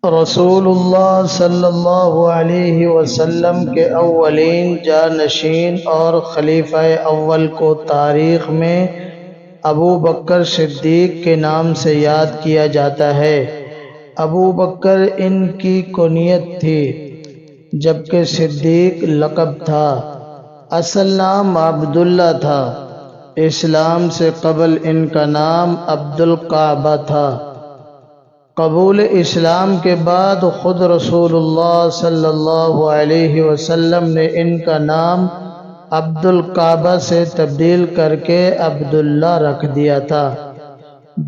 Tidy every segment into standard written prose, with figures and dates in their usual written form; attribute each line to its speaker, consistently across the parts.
Speaker 1: رسول اللہ صلی اللہ علیہ وسلم کے اولین جانشین اور خلیفہ اول کو تاریخ میں ابو بکر صدیق کے نام سے یاد کیا جاتا ہے۔ ابو بکر ان کی کنیت تھی، جبکہ صدیق لقب تھا۔ اصل نام عبداللہ تھا۔ اسلام سے قبل ان کا نام عبد القعبہ تھا۔ قبول اسلام کے بعد خود رسول اللہ صلی اللہ علیہ وسلم نے ان کا نام عبد القعبہ سے تبدیل کر کے عبداللہ رکھ دیا تھا۔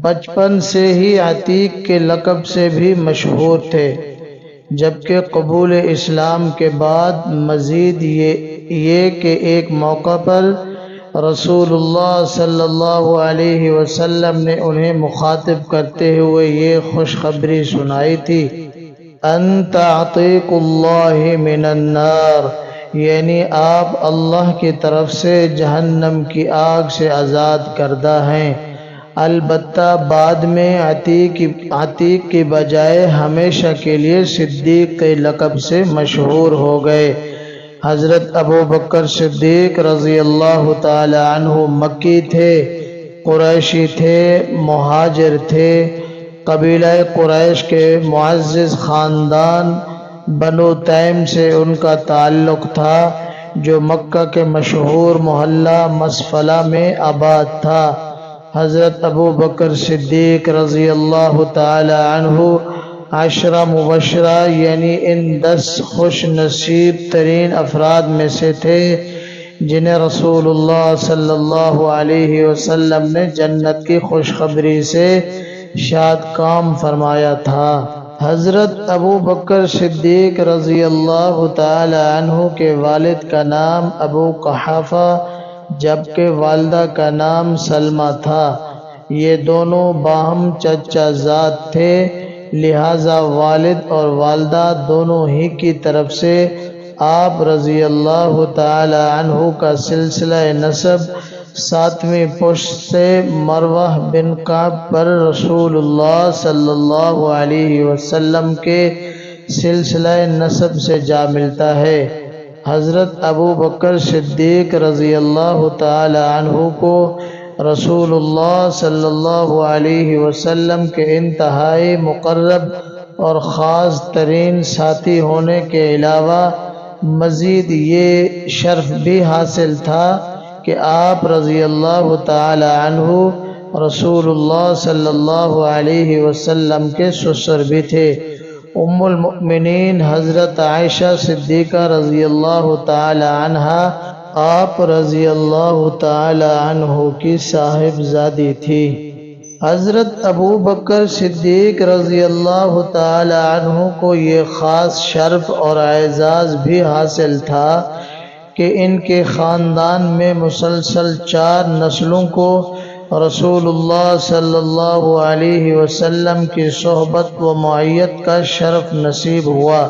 Speaker 1: بچپن سے ہی عتیق کے لقب سے بھی مشہور تھے، جبکہ قبول اسلام کے بعد مزید یہ کہ ایک موقع پر رسول اللہ صلی اللہ علیہ وسلم نے انہیں مخاطب کرتے ہوئے یہ خوشخبری سنائی تھی، انت عتیق اللہ من النار، یعنی آپ اللہ کی طرف سے جہنم کی آگ سے آزاد کردہ ہیں۔ البتہ بعد میں عتیق کی بجائے ہمیشہ کے لیے صدیق کے لقب سے مشہور ہو گئے۔ حضرت ابو بکر صدیق رضی اللہ تعالی عنہ مکی تھے، قریشی تھے، مہاجر تھے۔ قبیلہ قریش کے معزز خاندان بنو تیم سے ان کا تعلق تھا، جو مکہ کے مشہور محلہ مسفلہ میں آباد تھا۔ حضرت ابو بکر صدیق رضی اللہ تعالی عنہ عشرہ مبشرہ یعنی ان 10 خوش نصیب ترین افراد میں سے تھے جنہیں رسول اللہ صلی اللہ علیہ وسلم نے جنت کی خوشخبری سے شاد کام فرمایا تھا۔ حضرت ابو بکر صدیق رضی اللہ تعالی عنہ کے والد کا نام ابو قحافہ جبکہ والدہ کا نام سلمہ تھا۔ یہ دونوں باہم چچا زاد تھے، لہذا والد اور والدہ دونوں ہی کی طرف سے آپ رضی اللہ تعالی عنہ کا سلسلہ نسب 7ویں پشت سے مروہ بن کعب پر رسول اللہ صلی اللہ علیہ وسلم کے سلسلہ نسب سے جا ملتا ہے۔ حضرت ابو بکر صدیق رضی اللہ تعالی عنہ کو رسول اللہ صلی اللہ علیہ وسلم کے انتہائی مقرب اور خاص ترین ساتھی ہونے کے علاوہ مزید یہ شرف بھی حاصل تھا کہ آپ رضی اللہ تعالی عنہ رسول اللہ صلی اللہ علیہ وسلم کے سسر بھی تھے۔ ام المؤمنین حضرت عائشہ صدیقہ رضی اللہ تعالی عنہا آپ رضی اللہ تعالی عنہ کی صاحبزادی تھی۔ حضرت ابو بکر صدیق رضی اللہ تعالی عنہ کو یہ خاص شرف اور اعزاز بھی حاصل تھا کہ ان کے خاندان میں مسلسل 4 نسلوں کو رسول اللہ صلی اللہ علیہ وسلم کی صحبت و معیت کا شرف نصیب ہوا۔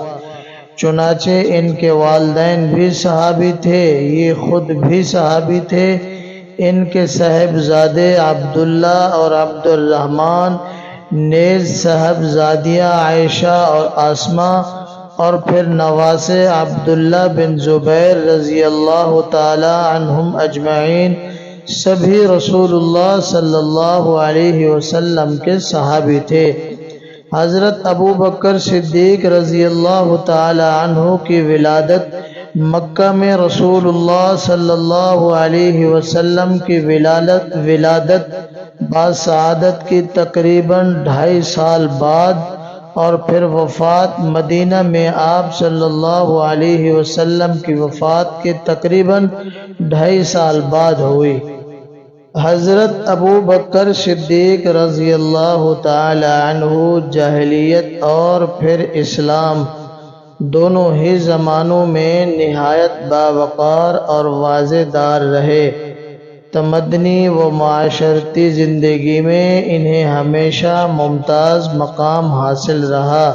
Speaker 1: چنانچہ ان کے والدین بھی صحابی تھے، یہ خود بھی صحابی تھے۔ ان کے صاحبزادے عبداللہ اور عبد الرحمن، نیز صاحبزادیاں عائشہ اور آسمہ، اور پھر نواسے عبداللہ بن زبیر رضی اللہ تعالی عنہم اجمعین، سبھی رسول اللہ صلی اللہ علیہ وسلم کے صحابی تھے۔ حضرت ابو بکر صدیق رضی اللہ تعالی عنہ کی ولادت مکہ میں رسول اللہ صلی اللہ علیہ وسلم کی ولادت باسعادت کی تقریباً 2.5 سال بعد اور پھر وفات مدینہ میں آپ صلی اللہ علیہ وسلم کی وفات کے تقریباً 2.5 سال بعد ہوئی۔ حضرت ابو بکر صدیق رضی اللہ تعالی عنہ جاہلیت اور پھر اسلام دونوں ہی زمانوں میں نہایت باوقار اور واضح دار رہے۔ تمدنی و معاشرتی زندگی میں انہیں ہمیشہ ممتاز مقام حاصل رہا۔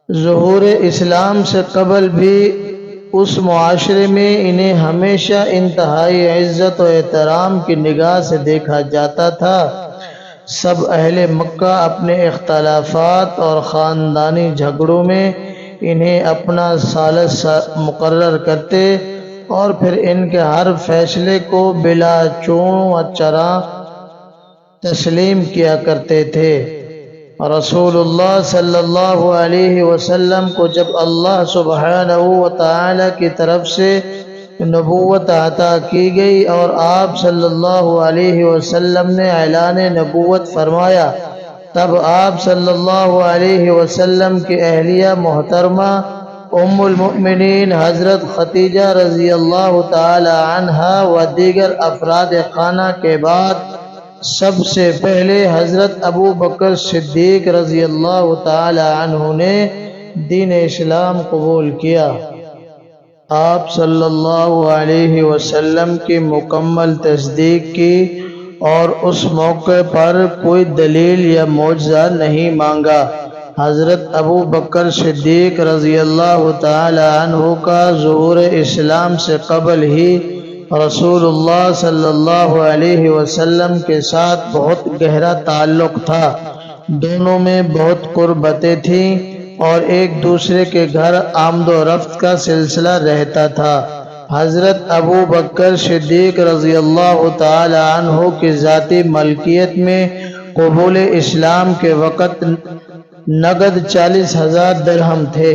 Speaker 1: ظہور اسلام سے قبل بھی اس معاشرے میں انہیں ہمیشہ انتہائی عزت و احترام کی نگاہ سے دیکھا جاتا تھا۔ سب اہل مکہ اپنے اختلافات اور خاندانی جھگڑوں میں انہیں اپنا ثالث مقرر کرتے اور پھر ان کے ہر فیصلے کو بلا چون و چرا تسلیم کیا کرتے تھے۔ رسول اللہ صلی اللہ علیہ وسلم کو جب اللہ سبحانہ و تعالی کی طرف سے نبوت عطا کی گئی اور آپ صلی اللہ علیہ وسلم نے اعلان نبوت فرمایا، تب آپ صلی اللہ علیہ وسلم کی اہلیہ محترمہ ام المؤمنین حضرت خدیجہ رضی اللہ تعالی عنہا و دیگر افراد خانہ کے بعد سب سے پہلے حضرت ابو بکر صدیق رضی اللہ تعالی عنہ نے دین اسلام قبول کیا۔ آپ صلی اللہ علیہ وسلم کی مکمل تصدیق کی اور اس موقع پر کوئی دلیل یا معجزہ نہیں مانگا۔ حضرت ابو بکر صدیق رضی اللہ تعالی عنہ کا ظہور اسلام سے قبل ہی رسول اللہ صلی اللہ علیہ وسلم کے ساتھ بہت گہرا تعلق تھا۔ دونوں میں بہت قربتیں تھیں اور ایک دوسرے کے گھر آمد و رفت کا سلسلہ رہتا تھا۔ حضرت ابو بکر صدیق رضی اللہ تعالی عنہ کی ذاتی ملکیت میں قبول اسلام کے وقت نقد 40,000 درہم تھے۔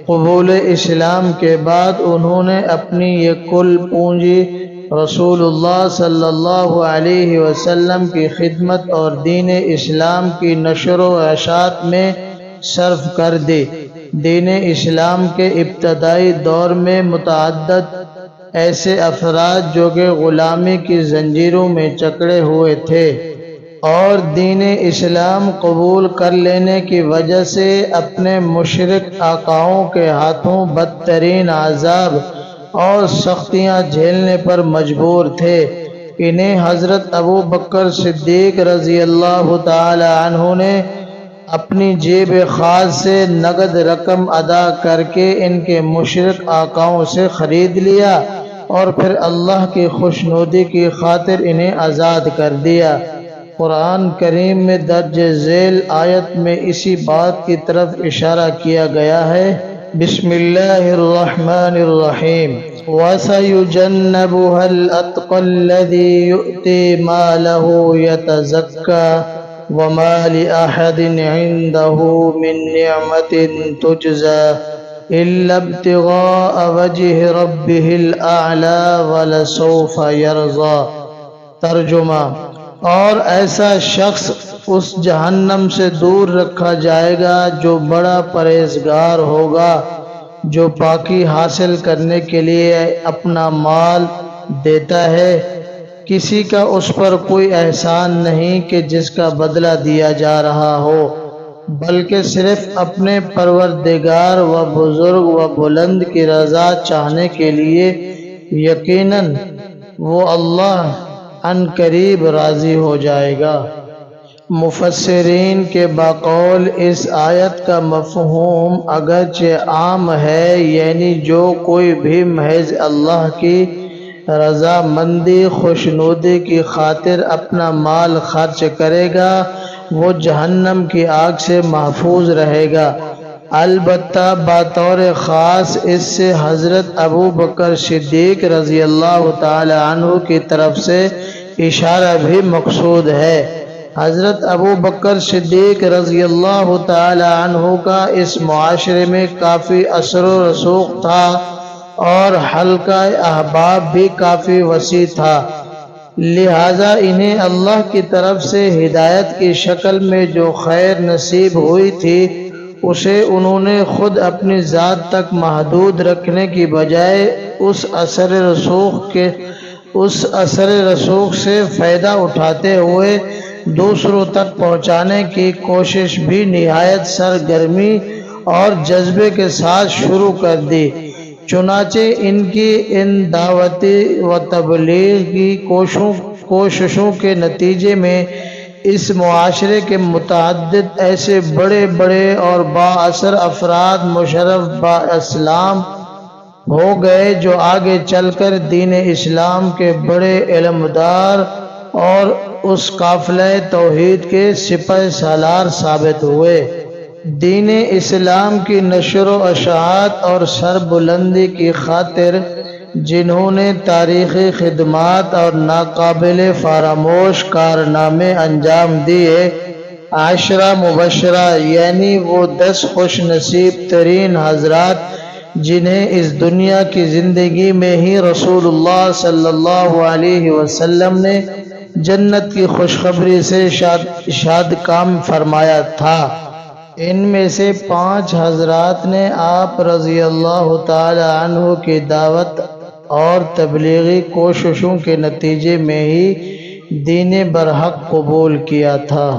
Speaker 1: قبول اسلام کے بعد انہوں نے اپنی یہ کل پونجی رسول اللہ صلی اللہ علیہ وسلم کی خدمت اور دین اسلام کی نشر و اشاعت میں صرف کر دی۔ دین اسلام کے ابتدائی دور میں متعدد ایسے افراد جو کہ غلامی کی زنجیروں میں جکڑے ہوئے تھے اور دین اسلام قبول کر لینے کی وجہ سے اپنے مشرک آقاؤں کے ہاتھوں بدترین عذاب اور سختیاں جھیلنے پر مجبور تھے، انہیں حضرت ابو بکر صدیق رضی اللہ تعالی عنہ نے اپنی جیب خاص سے نقد رقم ادا کر کے ان کے مشرک آقاؤں سے خرید لیا اور پھر اللہ کی خوشنودی کی خاطر انہیں آزاد کر دیا۔ قرآن کریم میں درج ذیل آیت میں اسی بات کی طرف اشارہ کیا گیا ہے۔ بسم اللہ الرحمن الرحیم وَسَيُجَنَّبُهَا الْأَتْقَى الَّذِي يُؤْتِي مَالَهُ يَتَزَكَّى وَمَا لِأَحَدٍ عِندَهُ مِن نِّعْمَةٍ تُجْزَى إِلَّا ابْتِغَاءَ وَجْهِ رَبِّهِ الْأَعْلَى وَلَسَوْفَ يَرْضَى۔ ترجمہ: اور ایسا شخص اس جہنم سے دور رکھا جائے گا جو بڑا پرہیزگار ہوگا، جو پاکی حاصل کرنے کے لیے اپنا مال دیتا ہے، کسی کا اس پر کوئی احسان نہیں کہ جس کا بدلہ دیا جا رہا ہو، بلکہ صرف اپنے پروردگار و بزرگ و بلند کی رضا چاہنے کے لیے۔ یقیناً وہ اللہ عن قریب راضی ہو جائے گا۔ مفسرین کے بقول اس آیت کا مفہوم اگرچہ عام ہے، یعنی جو کوئی بھی محض اللہ کی رضا مندی خوشنودی کی خاطر اپنا مال خرچ کرے گا وہ جہنم کی آگ سے محفوظ رہے گا۔ البتہ بطور خاص اس سے حضرت ابو بکر صدیق رضی اللہ تعالی عنہ کی طرف سے اشارہ بھی مقصود ہے۔ حضرت ابو بکر صدیق رضی اللہ تعالی عنہ کا اس معاشرے میں کافی اثر و رسوخ تھا اور حلقہ احباب بھی کافی وسیع تھا، لہذا انہیں اللہ کی طرف سے ہدایت کی شکل میں جو خیر نصیب ہوئی تھی اسے انہوں نے خود اپنی ذات تک محدود رکھنے کی بجائے اس اثر رسوخ سے فائدہ اٹھاتے ہوئے دوسروں تک پہنچانے کی کوشش بھی نہایت سرگرمی اور جذبے کے ساتھ شروع کر دی۔ چنانچہ ان کی ان دعوتی و تبلیغی کوششوں کے نتیجے میں اس معاشرے کے متعدد ایسے بڑے بڑے اور با اثر افراد مشرف با اسلام ہو گئے جو آگے چل کر دین اسلام کے بڑے علمدار اور اس قافلہ توحید کے سپہ سالار ثابت ہوئے۔ دین اسلام کی نشر و اشاعت اور سربلندی کی خاطر جنہوں نے تاریخی خدمات اور ناقابل فراموش کارنامے انجام دیے، عشرہ مبشرہ یعنی وہ 10 خوش نصیب ترین حضرات جنہیں اس دنیا کی زندگی میں ہی رسول اللہ صلی اللہ علیہ وسلم نے جنت کی خوشخبری سے شاد کام فرمایا تھا، ان میں سے 5 حضرات نے آپ رضی اللہ تعالی عنہ کی دعوت اور تبلیغی کوششوں کے نتیجے میں ہی دین برحق قبول کیا تھا۔